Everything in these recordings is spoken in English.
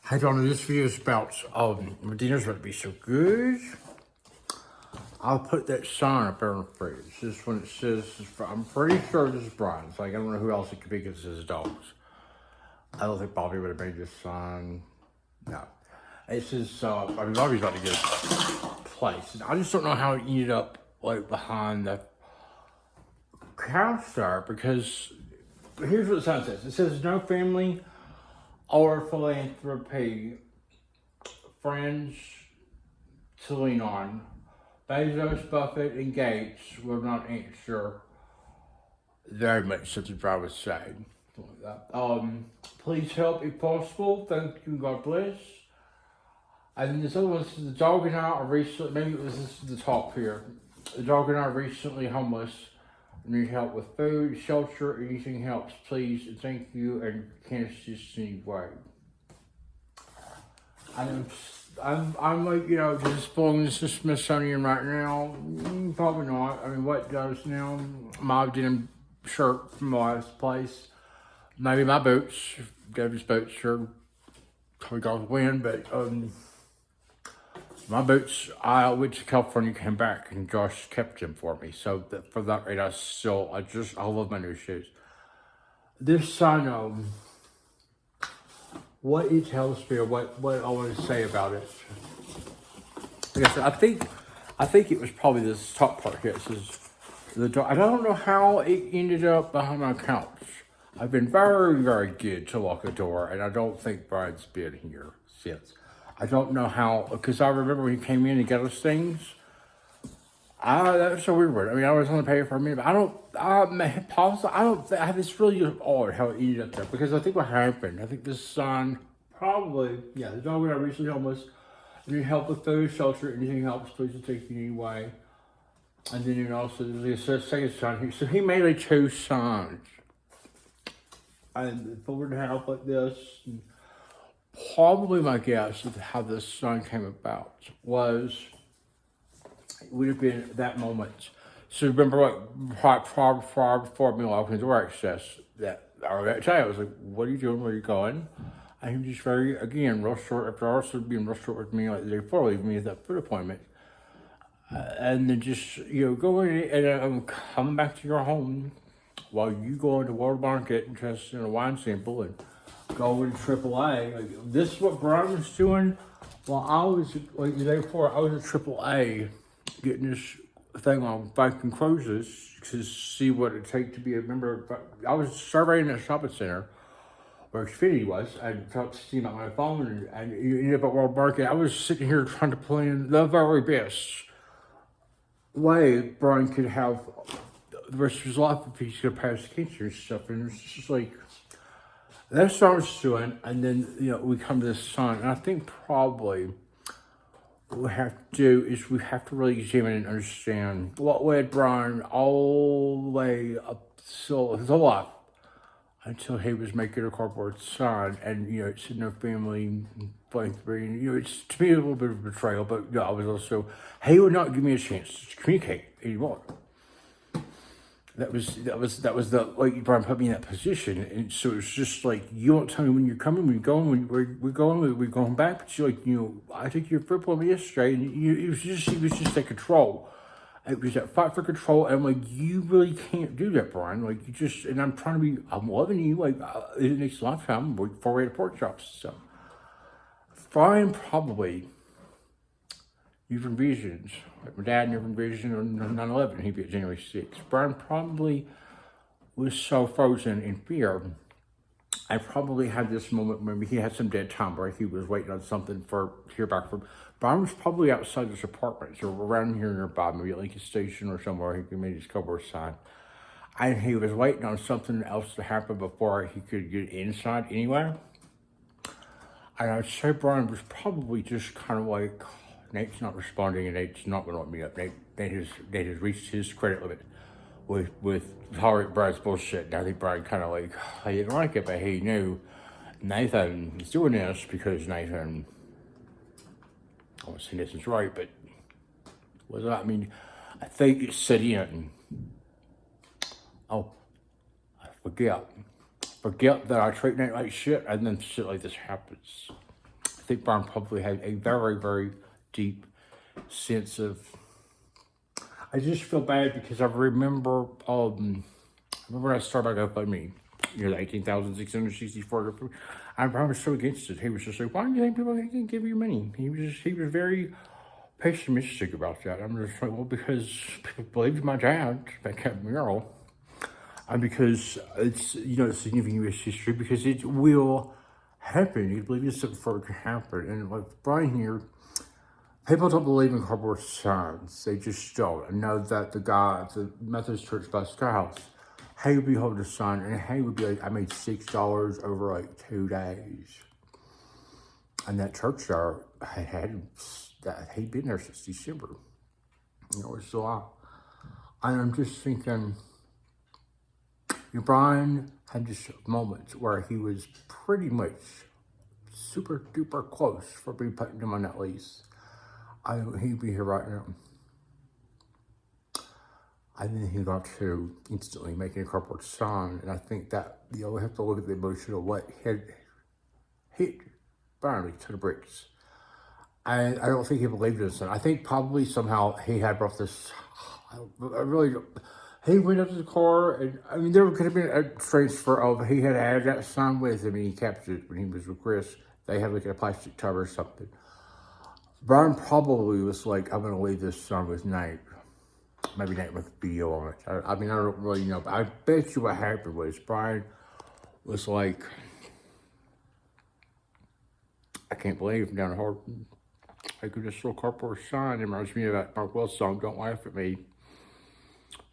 Hey Donna, this video is about my dinner's about to be so good. I'll put that sign up there in the fridge. This one it says, I'm pretty sure this is Brian's. Like, I don't know who else it could be because it's his dogs. I don't think Bobby would have made this sign. No. It says, Bobby's about to get a place. And I just don't know how it ended up, like, behind the couch there because here's what the sign says. It says, no family or philanthropy friends to lean on. Bezos, Buffett, and Gates will not answer very much, such as I was saying. Something like that. Please help if possible. Thank you, God bless. And then this other one says, the dog and I are recently, maybe it was this is the top here. The dog and I are recently homeless. Need help with food, shelter, anything helps, please. And thank you, and can't assist anyway. I'm like, you know, just belonging to Smithsonian right now. Probably not. I mean, what does now? My denim shirt from my last place. Maybe my boots. Debbie's boots are probably got the wind, but my boots, I went to California, came back, and Josh kept them for me. So for that rate, I love my new shoes. This sign, what it tells me, or what I want to say about it. Like I said, I think it was probably this top part here. It says the door. I don't know how it ended up behind my couch. I've been very, very good to lock a door, and I don't think Brian's been here since. I don't know how, because I remember when he came in and got us things. That was so weird. I mean, I was only paying for a minute, but I don't think, it's really odd how it ended up there, because I think what happened, I think this son probably, the dog and I recently homeless, need help with food, shelter, anything helps, please take you anyway. And then you also, there's a second sign here. So he made like 2 signs. And forward to help like this. And probably my guess of how this sign came about would have been that moment. So remember, like prior before me locking the door access, that I was like, "What are you doing? Where are you going?" And he was just very, again, real short. After also being real short with me, like the day before leaving me at that foot appointment, and then just going and I'm coming back to your home while you go into World Market and test in a wine sample and go into AAA. Like, this is what Brian was doing while I was, like, the day before, I was at AAA getting this thing on Viking Cruises to see what it'd take to be a member. I was surveying a shopping center where Xfinity was. I talked to Steve on my phone, and you ended up at World Market. I was sitting here trying to plan the very best way Brian could have the rest of his life if he's gonna pass cancer and stuff. And it's just like, that's what I was doing. And then, we come to this sign, and I think probably what we have to do is we have to really examine and understand what led Brian all the way up so his whole life until he was making a cardboard sign, and it's no family philanthropy, and it's to me a little bit of a betrayal, but I was also, he would not give me a chance to communicate anymore. That was the, like, Brian put me in that position, and so it's just like, you won't tell me when you're coming, when you're going, when we're going back, but you're like, I took your foot on me yesterday, and it was just that control. It was that fight for control, and I'm like, you really can't do that, Brian. Like, and I'm loving you, like, in the next lifetime, before we had pork chops, so. Brian probably, you've envisioned, like my dad never envisioned on 9/11, he'd be at January 6th. Brian probably was so frozen in fear. I probably had this moment where he had some dead time where he was waiting on something to hear back from. Brian was probably outside his apartment, so around here nearby, maybe at Lincoln Station or somewhere. He could make his cardboard sign. And he was waiting on something else to happen before he could get inside anywhere. And I'd say Brian was probably just kind of like, Nate's not responding, and Nate's not going to let me up. Nate has reached his credit limit with tolerate Brian's bullshit. And I think Brian kind of like, he didn't like it, but he knew Nathan is doing this because Nathan, I won't say Nathan's right, but I think it's set in. Oh, I forget that I treat Nate like shit, and then shit like this happens. think Brian probably had a very, very deep sense of. I just feel bad because I remember when I started my GoFundMe, the 18,664. I was so against it. He was just like, "Why do you think people can give you money?" He was very pessimistic about that. I'm just like, well, because people believed my dad that kept mural, and because it's significant U.S. history, because it will happen. You believe it's something for it to happen, and like Brian here. People don't believe in cardboard signs. They just don't. I know that the guy at the Methodist Church by Skyhouse, he would be holding a sign, and he would be like, I made $6 over like 2 days. And that church there he'd been there since December. It's July. And I'm just thinking, Brian had just moments where he was pretty much super duper close for me putting him on that lease. He'd be here right now. And then he got to instantly making a cardboard sign. And I think that, we have to look at the emotion of what had hit Brian to the bricks. And I don't think he believed in it. I think probably somehow he had brought this, I really don't. He went up to the car, and I mean, there could have been a transfer of, he had added that sign with him, and he kept it when he was with Chris. They had like a plastic tub or something. Brian probably was like, I'm going to leave this sign with Nate. Maybe Nate with BO on it. I mean, I don't really know, but I bet you what happened was Brian was like, I can't believe I'm down the hard. I could just throw a cardboard sign. It reminds me of that Mark Wells song, Don't Laugh at Me.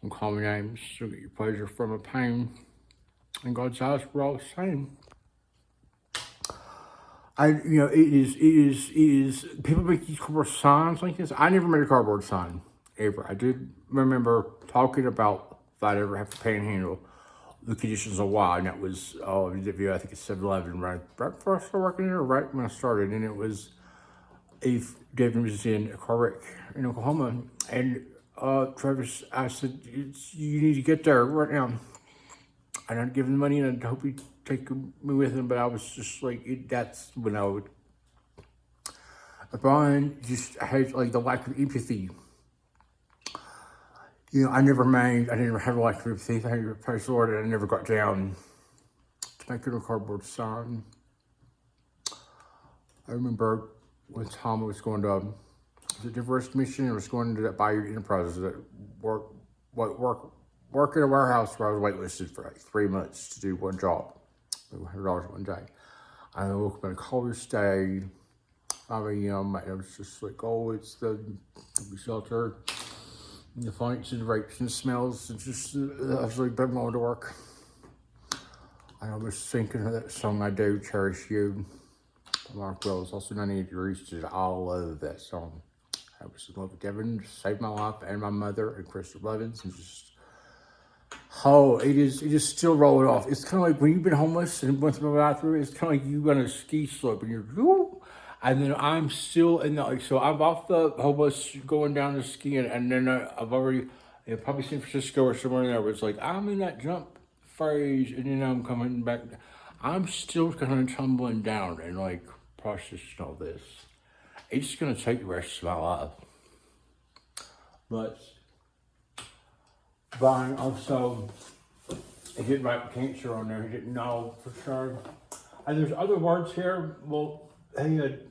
Don't call me names, you'll get your pleasure from a pain. In God's eyes, we're all the same. It is, people make these cardboard signs like this. I never made a cardboard sign, ever. I did remember talking about if I'd ever have to panhandle the conditions of why, and that was, I think it's 7-Eleven, right before I started working there, right when I started, and it was, if Devin was in a car wreck in Oklahoma, and Travis, I said, you need to get there right now. I don't give him the money, and I hope he take me with him, but I was just like, that's when I would. Brian just had like the lack of empathy. I didn't have a lack of empathy. Thank you, praise the Lord, and I never got down to making a cardboard sign. I remember when Tom was going to the divorce mission and was going to that Bayou Enterprises that work in a warehouse where I was waitlisted for like 3 months to do one job. $100 one day. I woke up on a Culver's Day, 5 a.m. and I was just like, oh, it's the shelter, and the fights and the rapes and the smells, and just, I was like, I'm going to work. I was thinking of that song, I Do Cherish You, by Mark Wells, also 98 Degrees, I love that song. I was in love with Devin, saved my life, and my mother, and Crystal Evans, and just, it is still rolling off. It's kind of like when you've been homeless and went through a bathroom, it's kind of like you on a ski slope and you're, whoo, and then I'm still in the, so I'm off the homeless going down the ski, and then I've already, probably San Francisco or somewhere in there, where it's like, I'm in that jump phase, and then I'm coming back. I'm still kind of tumbling down and like processing all this. It's going to take the rest of my life. But Brian also, he didn't write cancer on there. He didn't know for sure. And there's other words here. Well, he had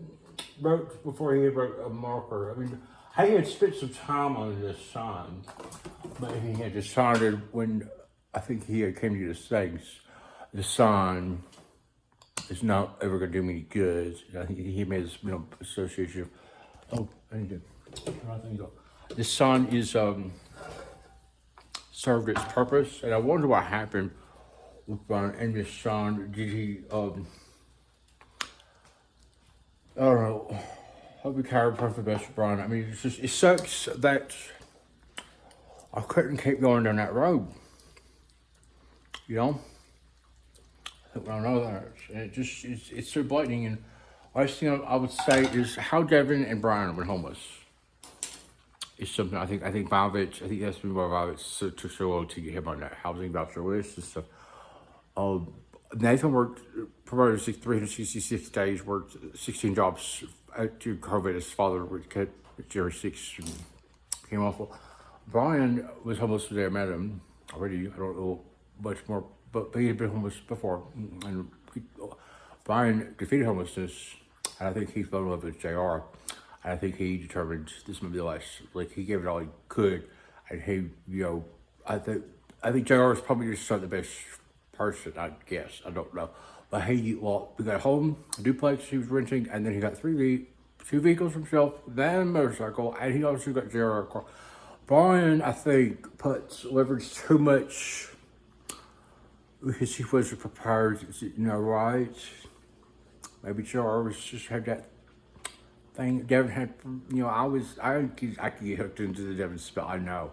wrote before he had wrote a marker. I mean, he had spent some time on this sign, but he had decided when I think he had came to the States, the sign is not ever going to do me any good. I think he made this association. Oh, I need to. This sign is served its purpose, and I wonder what happened with Brian and this sign. Did he? I don't know. I'll be carried for the best of Brian. I mean, it sucks that I couldn't keep going down that road. I know that, and it's so blatantly. And last thing I would say is how Devin and Brian went homeless. Is something I think Vavitch, I think that's been why Vavitch took so long to get him on that housing voucher list and stuff. Nathan worked promoted 366 days, worked 16 jobs to COVID. His father would cut Jerry 6 and came awful. Brian was homeless the day I met him. Already, I don't know much more, but he had been homeless before. And Brian defeated homelessness, and I think he fell in love with JR. And I think he determined this might be the last. Like, he gave it all he could, and he, I think JR is probably just not the best person, I guess. I don't know. But we got a home, a duplex he was renting, and then he got two vehicles himself, then a motorcycle, and he also got JR a car. Brian, I think, leveraged too much because he wasn't prepared, right? Maybe JR was just had that thing Devin had, I could get hooked into the Devin spell, I know.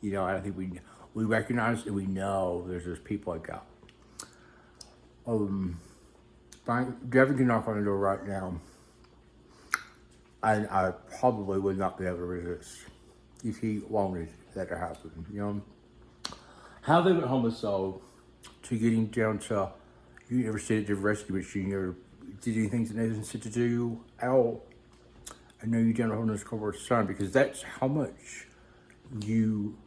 I think we recognize and we know there's people like that. Devin can knock on the door right now, and I probably would not be able to resist if he wanted that to happen. How they went homeless though, to getting down to, you never stayed at the rescue machine, you never did anything that Nathan said to do at all. I know you down to homeless cover son, because that's how much you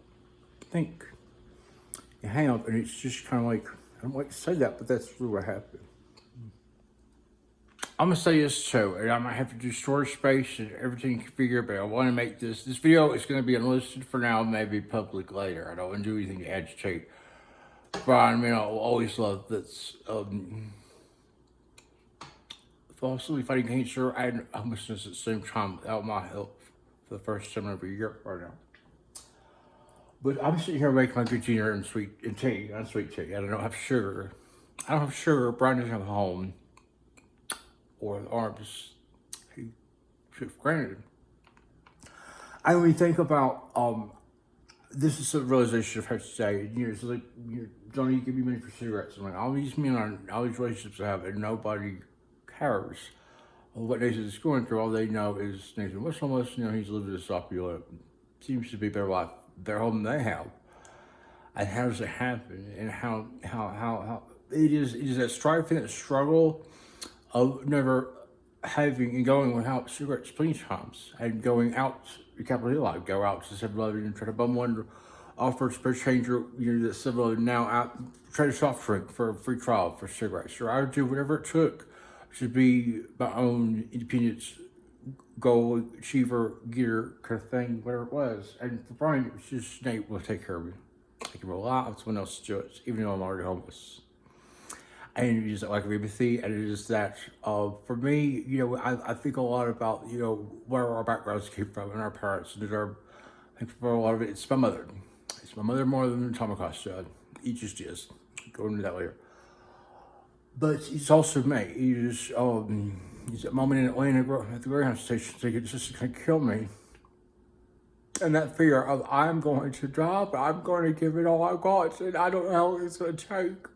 think you have, and it's just kind of like, I don't like to say that, but that's really what happened. I'm gonna say this too, and I might have to do storage space and everything configured, but I want to make this video is going to be unlisted for now, maybe public later. I don't want to do anything to agitate. But I mean, I'll always love this. Falsely fighting cancer and homelessness at the same time without my help for the first time every year right now. But I'm sitting here making my good ginger and sweet tea. I don't have sugar. Brian doesn't have a home or the arms he took for granted. And when you think about, this is a realization I've had to say, it's like, Johnny, you give me money for cigarettes. I'm like, all these relationships I have, and nobody cares what Nathan is going through. All they know is Nathan was homeless, he's living this opulent, seems to be better life, their home they have. And how does it happen? And how it is that strife and that struggle of never having and going without cigarettes plenty of times, and going out to Capitol Hill, I'd go out to 7-Eleven and try to bum one, offer a spare changer, that 7-Eleven now out, try to soft drink for a free trial for cigarettes. Or I would do whatever it took to be my own independence, goal achiever, getter kind of thing, whatever it was. And for Brian, it was just, Nate will take care of me. I can rely on someone else to do it, even though I'm already homeless. And it is that lack of empathy, and it is that, for me, I think a lot about, where our backgrounds came from and our parents, and I think for a lot of it, it's my mother. It's my mother more than Tom Acosta. It just is. Go into that later. But it's also me. It's that moment in Atlanta at the Greyhound station thinking it's just going to kill me. And that fear of, I'm going to die, but I'm going to give it all I got, and I don't know how long it's going to take.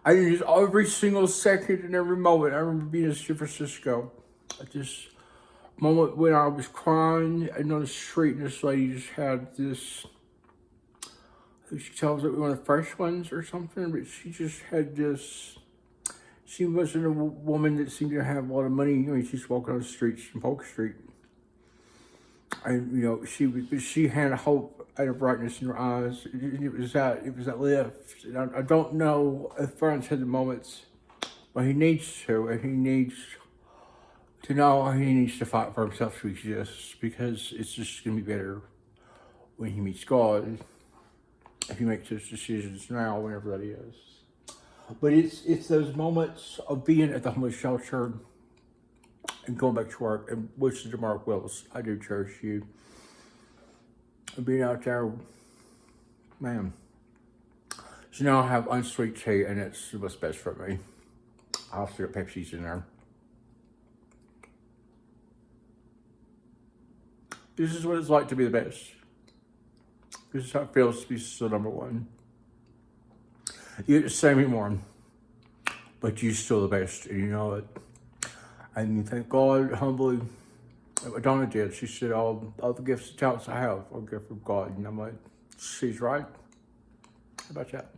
I use every single second and every moment. I remember being in San Francisco at this moment when I was crying and on the street, and this lady just had this, she tells it one of the fresh ones or something, but she just had this, she wasn't a woman that seemed to have a lot of money. She's walking on the streets in Polk Street. And, she had a hope and a brightness in her eyes. It was that lift. And I don't know if Brian's had the moments, but he needs to, and he needs to know he needs to fight for himself to exist, because it's just going to be better when he meets God, if he makes those decisions now, whenever that is. But it's those moments of being at the homeless shelter and going back to work, and wishing to Mark Willis, I do cherish you. And being out there, man. So now I have unsweet tea, and it's what's best for me. I also got Pepsi's in there. This is what it's like to be the best. This is how it feels to be still number one. You get the same anymore, but you're still the best, and you know it. And you thank God humbly. What Donna did, she said, all the gifts and talents I have are a gift from God. And I'm like, she's right. How about that?